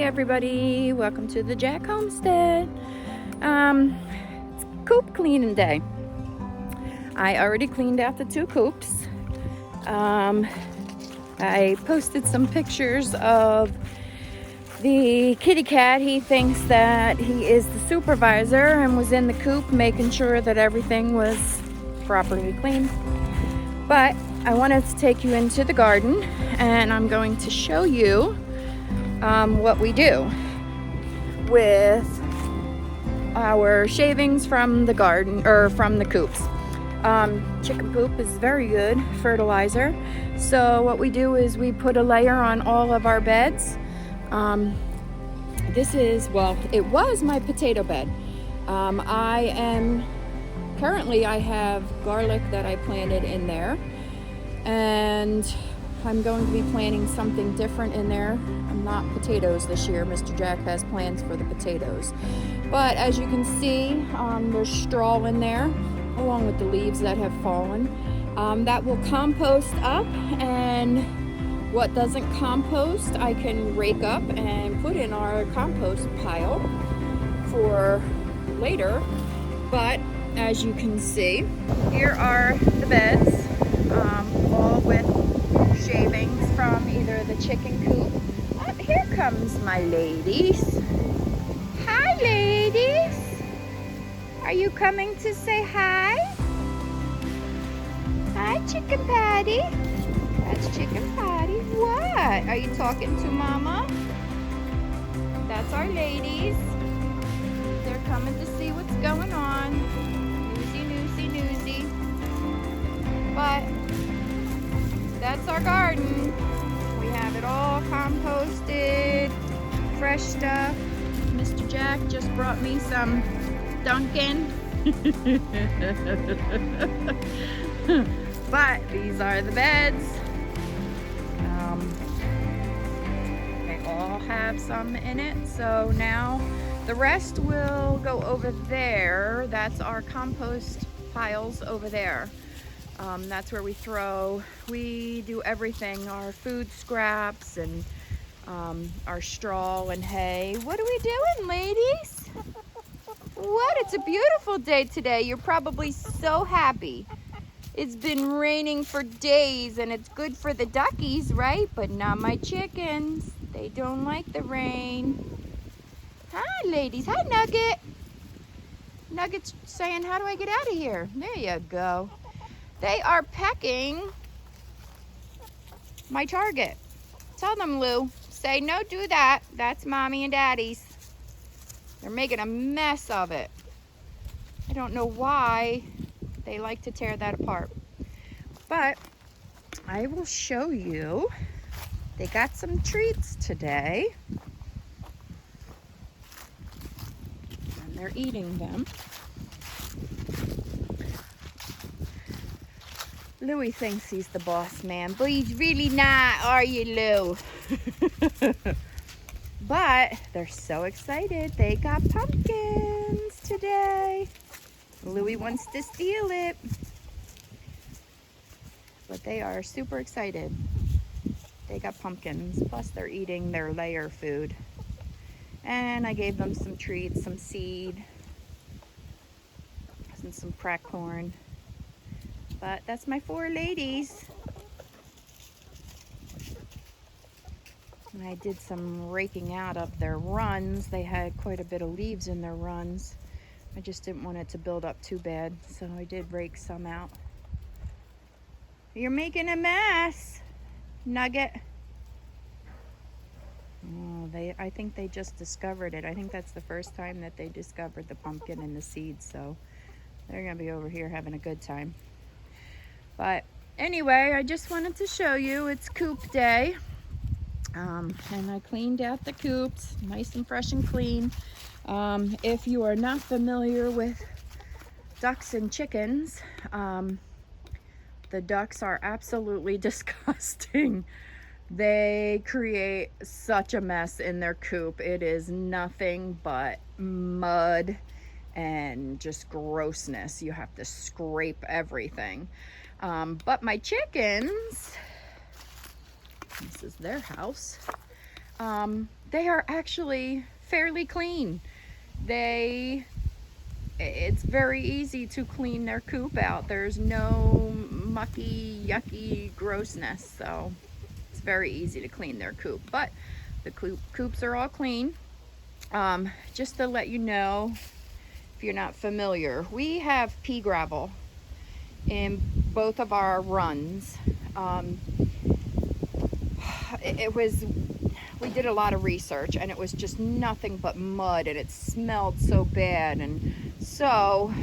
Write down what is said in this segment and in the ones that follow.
everybody, welcome to the Jack Homestead. It's coop cleaning day. I already cleaned out the 2 coops. I posted some pictures of the kitty cat. He thinks that he is the supervisor and was in the coop making sure that everything was properly clean. But I wanted to take you into the garden and I'm going to show you what we do with our shavings from the garden or from the coops. Chicken poop is very good fertilizer. So what we do is we put a layer on all of our beds. This is, well, it was my potato bed. I have garlic that I planted in there, and I'm going to be planting something different in there. Not potatoes this year. Mr. Jack has plans for the potatoes. But as you can see, there's straw in there, along with the leaves that have fallen. That will compost up, and what doesn't compost, I can rake up and put in our compost pile for later. But as you can see, here are the beds, all with shavings from either the chicken coop. Oh, here comes my ladies. Hi, ladies. Are you coming to say hi? Hi, Chicken Patty. That's Chicken Patty. What? Are you talking to Mama? That's our ladies. They're coming to see what's going on. Newsy. But that's our garden. We have it all composted, fresh stuff. Mr. Jack just brought me some Dunkin'. But these are the beds. They all have some in it. So now the rest will go over there. That's our compost piles over there. That's where we do everything, our food scraps and our straw and hay. What are we doing, ladies? What? It's a beautiful day today. You're probably so happy. It's been raining for days and it's good for the duckies, right? But not my chickens. They don't like the rain. Hi, ladies. Hi, Nugget. Nugget's saying, how do I get out of here? There you go. They are pecking my target. Tell them, Lou. Say, no, do that. That's Mommy and Daddy's. They're making a mess of it. I don't know why they like to tear that apart. But I will show you. They got some treats today. And they're eating them. Louie thinks he's the boss man, but he's really not, are you, Lou? But they're so excited. They got pumpkins today. Louie wants to steal it. But they are super excited. They got pumpkins, plus they're eating their layer food. And I gave them some treats, some seed, and some crack corn. But that's my 4 ladies. And I did some raking out of their runs. They had quite a bit of leaves in their runs. I just didn't want it to build up too bad, so I did rake some out. You're making a mess, Nugget. Oh, I think they just discovered it. I think that's the first time that they discovered the pumpkin and the seeds, so they're gonna be over here having a good time. But anyway, I just wanted to show you it's coop day. And I cleaned out the coops, nice and fresh and clean. If you are not familiar with ducks and chickens, the ducks are absolutely disgusting. They create such a mess in their coop. It is nothing but mud and just grossness. You have to scrape everything. But my chickens, this is their house. they are actually fairly clean. It's very easy to clean their coop out. There's no mucky, yucky grossness, so it's very easy to clean their coop. But the coops are all clean. Just to let you know, if you're not familiar, we have pea gravel in both of our runs. We did a lot of research, and it was just nothing but mud, and it smelled so bad. And so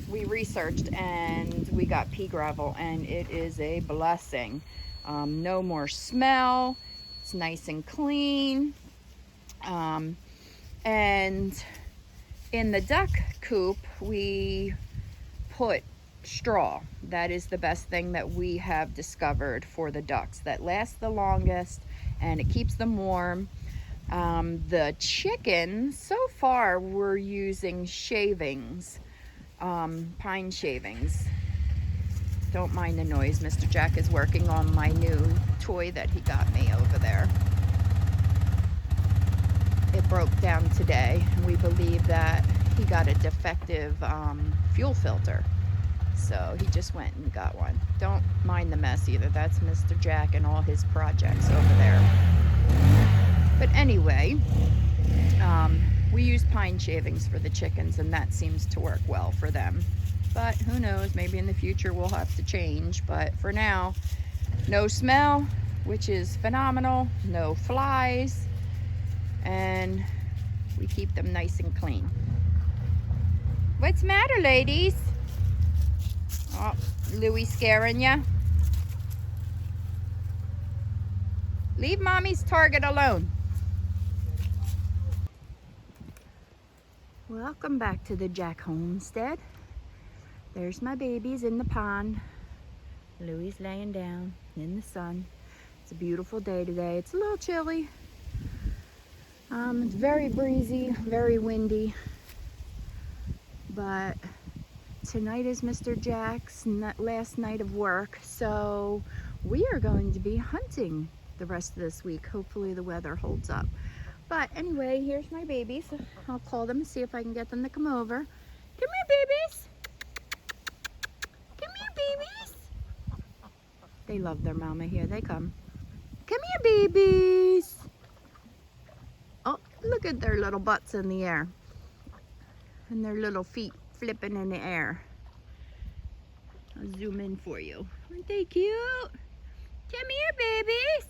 we researched and we got pea gravel, and it is a blessing. No more smell. It's nice and clean. And in the duck coop, we put straw. That is the best thing that we have discovered for the ducks. That lasts the longest, and it keeps them warm. The chickens, so far, we're using shavings, pine shavings. Don't mind the noise. Mr. Jack is working on my new toy that he got me over there. It broke down today, and we believe that he got a defective fuel filter. So he just went and got one. Don't mind the mess either. That's Mr. Jack and all his projects over there. But anyway, we use pine shavings for the chickens, and that seems to work well for them. But who knows, maybe in the future we'll have to change. But for now, no smell, which is phenomenal, no flies, and we keep them nice and clean. What's the matter, ladies? Oh, Louie scaring ya? Leave Mommy's target alone. Welcome back to the Jack homestead. There's my babies in the pond. Louie's laying down in the sun. It's a beautiful day today. It's a little chilly. It's very breezy, very windy. But tonight is Mr. Jack's last night of work, so we are going to be hunting the rest of this week. Hopefully the weather holds up. But anyway, here's my babies. I'll call them and see if I can get them to come over. Come here, babies. Come here, babies. They love their mama. Here they come. Come here, babies. Oh, look at their little butts in the air. And their little feet flipping in the air. I'll zoom in for you. Aren't they cute? Come here, babies.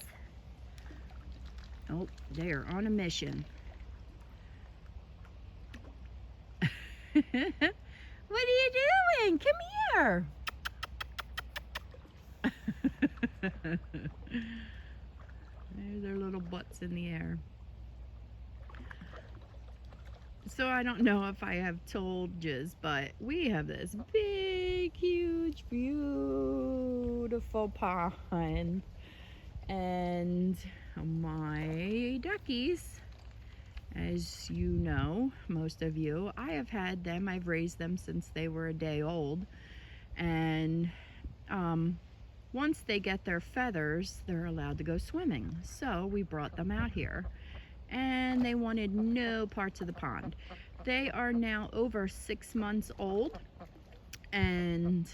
Oh, they are on a mission. What are you doing? Come here. There's their little butts in the air. So I don't know if I have told yous, but we have this big, huge, beautiful pond. And my duckies, as you know, most of you, I have had them. I've raised them since they were a day old. And once they get their feathers, they're allowed to go swimming. So we brought them out here. And they wanted no parts of the pond. They are now over 6 months old, and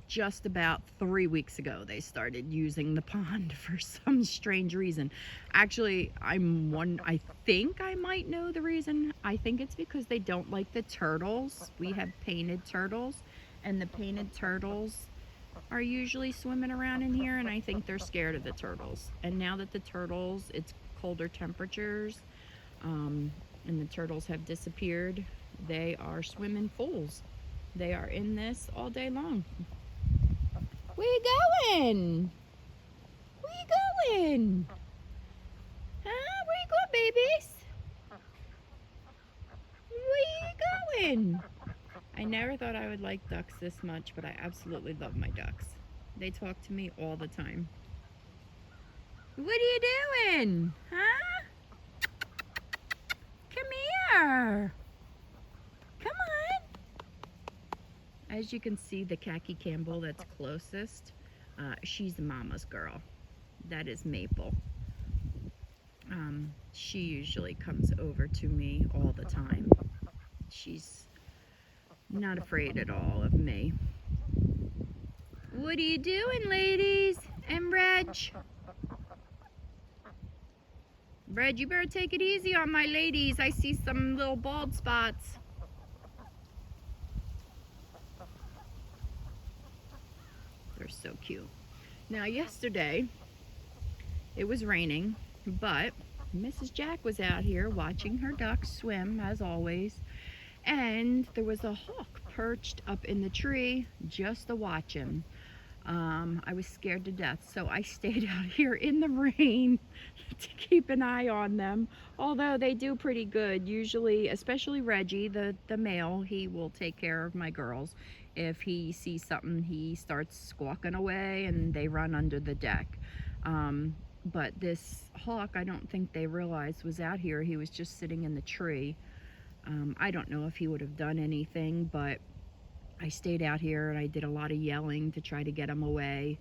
just about 3 weeks ago they started using the pond for some strange reason. Actually, I think I might know the reason. I think it's because they don't like the turtles. We have painted turtles, and the painted turtles are usually swimming around in here, and I think they're scared of the turtles. And now that the turtles, it's colder temperatures, and the turtles have disappeared, they are swimming fools. They are in this all day long. Where you going? Where you going? Huh? Where you going, babies? Where you going? I never thought I would like ducks this much, but I absolutely love my ducks. They talk to me all the time. What are you doing? Huh? Come here. Come on. As you can see, the khaki Campbell that's closest, she's mama's girl. That is Maple. She usually comes over to me all the time. She's not afraid at all of me. What are you doing, ladies? And Reg? Reg, you better take it easy on my ladies. I see some little bald spots. They're so cute. Now, yesterday, it was raining, but Mrs. Jack was out here watching her ducks swim, as always, and there was a hawk perched up in the tree just to watch him. I was scared to death, so I stayed out here in the rain to keep an eye on them, although they do pretty good. Usually, especially Reggie, the male, he will take care of my girls. If he sees something, he starts squawking away and they run under the deck. But this hawk, I don't think they realized was out here. He was just sitting in the tree. I don't know if he would have done anything, but I stayed out here and I did a lot of yelling to try to get him away.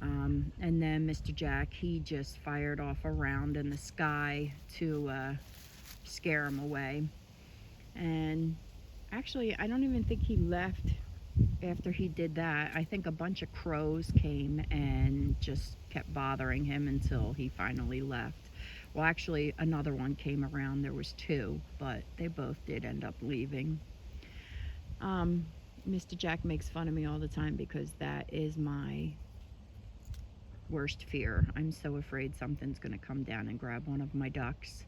And then Mr. Jack, he just fired off a round in the sky to scare him away. And actually, I don't even think he left after he did that. I think a bunch of crows came and just kept bothering him until he finally left. Well, actually, another one came around. There was two, but they both did end up leaving. Mr. Jack makes fun of me all the time because that is my worst fear. I'm so afraid something's going to come down and grab one of my ducks.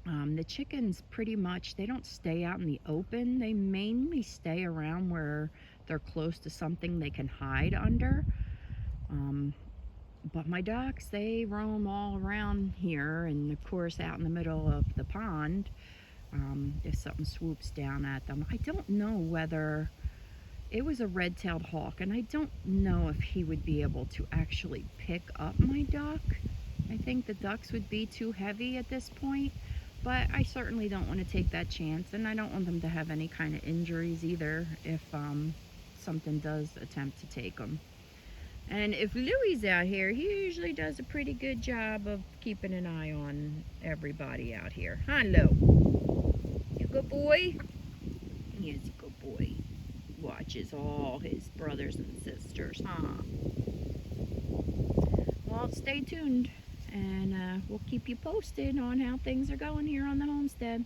The chickens pretty much, they don't stay out in the open. They mainly stay around where they're close to something they can hide under. But my ducks, they roam all around here, and of course out in the middle of the pond. If something swoops down at them. I don't know whether it was a red-tailed hawk, and I don't know if he would be able to actually pick up my duck. I think the ducks would be too heavy at this point, but I certainly don't want to take that chance, and I don't want them to have any kind of injuries either if something does attempt to take them. And if Louie's out here, he usually does a pretty good job of keeping an eye on everybody out here. Huh, Lou? You good boy? He is a good boy. Watches all his brothers and sisters, huh? Well, stay tuned, and we'll keep you posted on how things are going here on the homestead.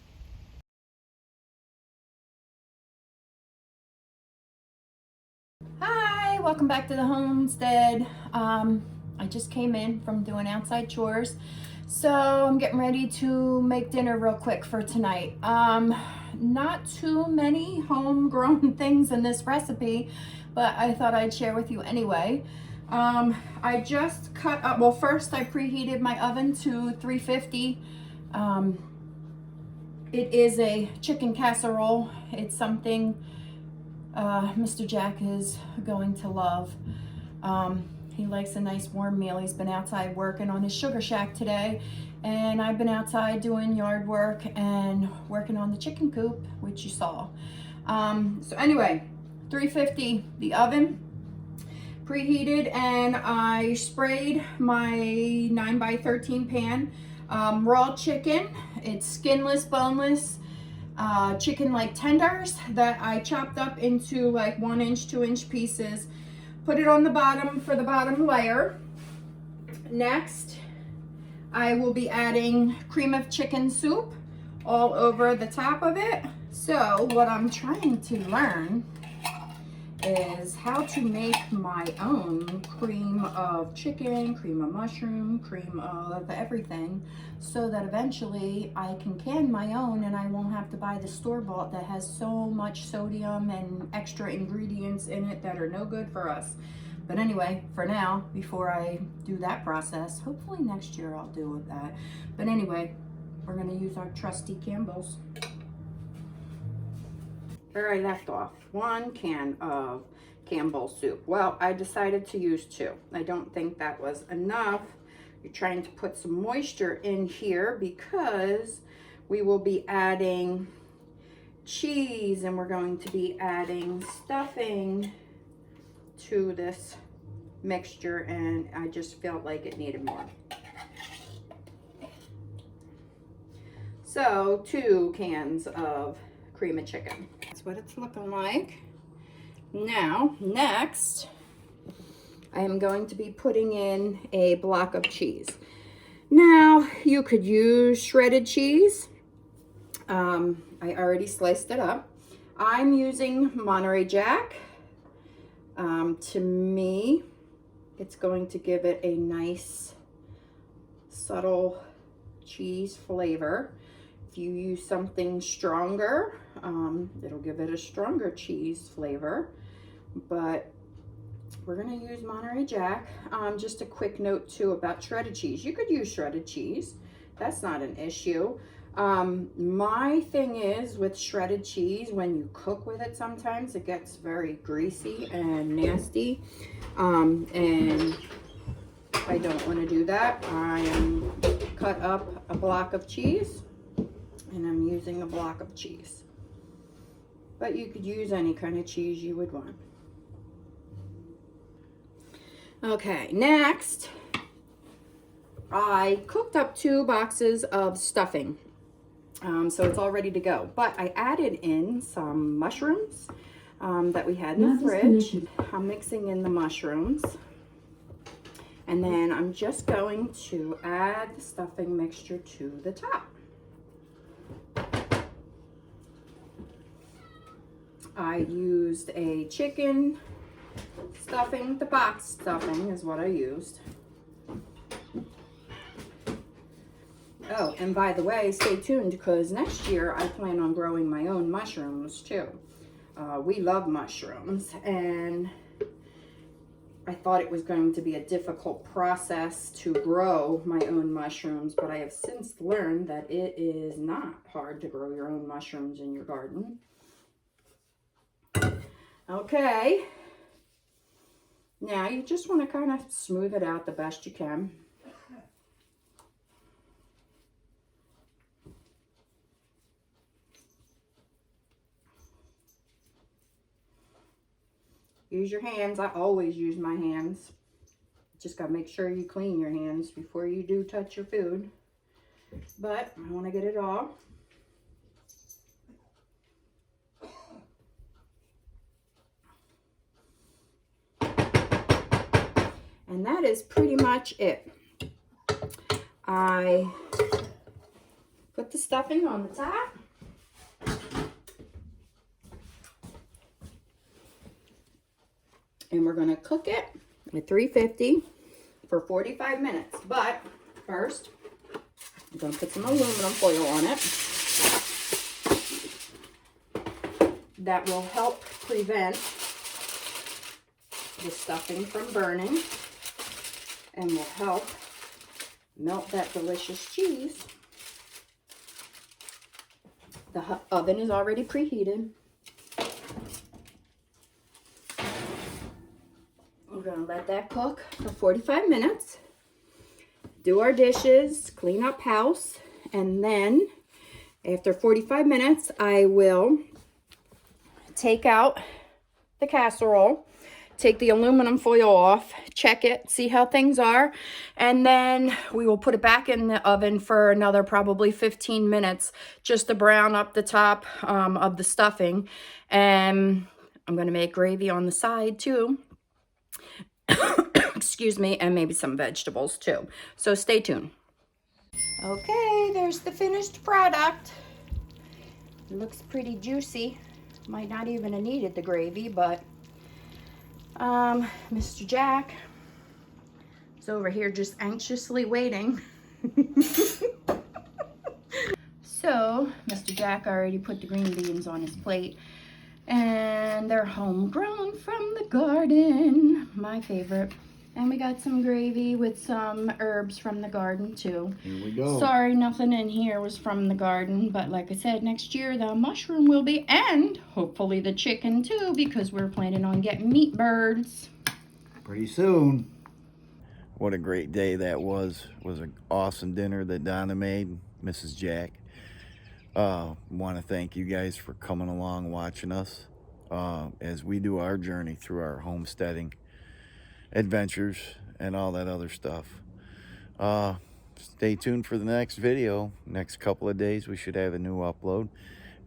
Hi, welcome back to the homestead. I just came in from doing outside chores, so I'm getting ready to make dinner real quick for tonight. Not too many homegrown things in this recipe, but I thought I'd share with you anyway. I just cut up, well, first I preheated my oven to 350. It is a chicken casserole. It's something Mr. Jack is going to love. He likes a nice warm meal. He's been outside working on his sugar shack today, and I've been outside doing yard work and working on the chicken coop, which you saw. So anyway, 350 the oven, preheated, and I sprayed my 9x13 pan. Raw chicken. It's skinless, boneless. Chicken like tenders that I chopped up into like 1-inch, 2-inch pieces. Put it on the bottom for the bottom layer. Next, I will be adding cream of chicken soup all over the top of it. So what I'm trying to learn is how to make my own cream of chicken, cream of mushroom, cream of everything, so that eventually I can can my own and I won't have to buy the store-bought that has so much sodium and extra ingredients in it that are no good for us. But anyway, for now, before I do that process, hopefully next year I'll do with that. But anyway, we're gonna use our trusty Campbell's. Where I left off, 1 can of Campbell's soup. Well, I decided to use 2. I don't think that was enough. You're trying to put some moisture in here because we will be adding cheese and we're going to be adding stuffing to this mixture, and I just felt like it needed more. So 2 cans of cream of chicken. That's what it's looking like. Now, next, I am going to be putting in a block of cheese. Now, you could use shredded cheese. I already sliced it up. I'm using Monterey Jack. To me, it's going to give it a nice, subtle cheese flavor. If you use something stronger, it'll give it a stronger cheese flavor. But we're going to use Monterey Jack. Just a quick note too about shredded cheese. You could use shredded cheese. That's not an issue. My thing is with shredded cheese, when you cook with it, sometimes it gets very greasy and nasty. And I don't want to do that. I am cut up a block of cheese and I'm using a block of cheese. But you could use any kind of cheese you would want. Okay, next, I cooked up 2 boxes of stuffing. So it's all ready to go. But I added in some mushrooms that we had in the fridge. I'm mixing in the mushrooms. And then I'm just going to add the stuffing mixture to the top. I used a chicken stuffing. The box stuffing is what I used. Oh, and by the way, stay tuned because next year I plan on growing my own mushrooms too. We love mushrooms, and I thought it was going to be a difficult process to grow my own mushrooms, but I have since learned that it is not hard to grow your own mushrooms in your garden. Okay. Now you just want to kind of smooth it out the best you can. Use your hands. I always use my hands. Just got to make sure you clean your hands before you do touch your food. But I want to get it all. And that is pretty much it. I put the stuffing on the top. And we're going to cook it at 350 for 45 minutes. But first, I'm going to put some aluminum foil on it. That will help prevent the stuffing from burning and will help melt that delicious cheese. The oven is already preheated. We're going to let that cook for 45 minutes. Do our dishes, clean up house, and then after 45 minutes, I will take out the casserole, take the aluminum foil off, check it, see how things are, and then we will put it back in the oven for another probably 15 minutes just to brown up the top of the stuffing. And I'm going to make gravy on the side too. Excuse me, and maybe some vegetables too. So stay tuned. Okay, there's the finished product. It looks pretty juicy. Might not even have needed the gravy, but Mr. Jack is over here just anxiously waiting. So, Mr. Jack already put the green beans on his plate, and they're homegrown from the garden, my favorite. And we got some gravy with some herbs from the garden too. Here we go. Sorry, nothing in here was from the garden, but like I said, next year the mushroom will be, and hopefully the chicken too, because we're planning on getting meat birds Pretty soon. What a great day that was. It was an awesome dinner that Donna made, Mrs. Jack. Want to thank you guys for coming along, watching us as we do our journey through our homesteading adventures and all that other stuff. stay tuned for the next video. Next couple of days, we should have a new upload.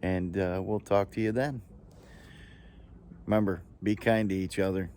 And we'll talk to you then. Remember, be kind to each other.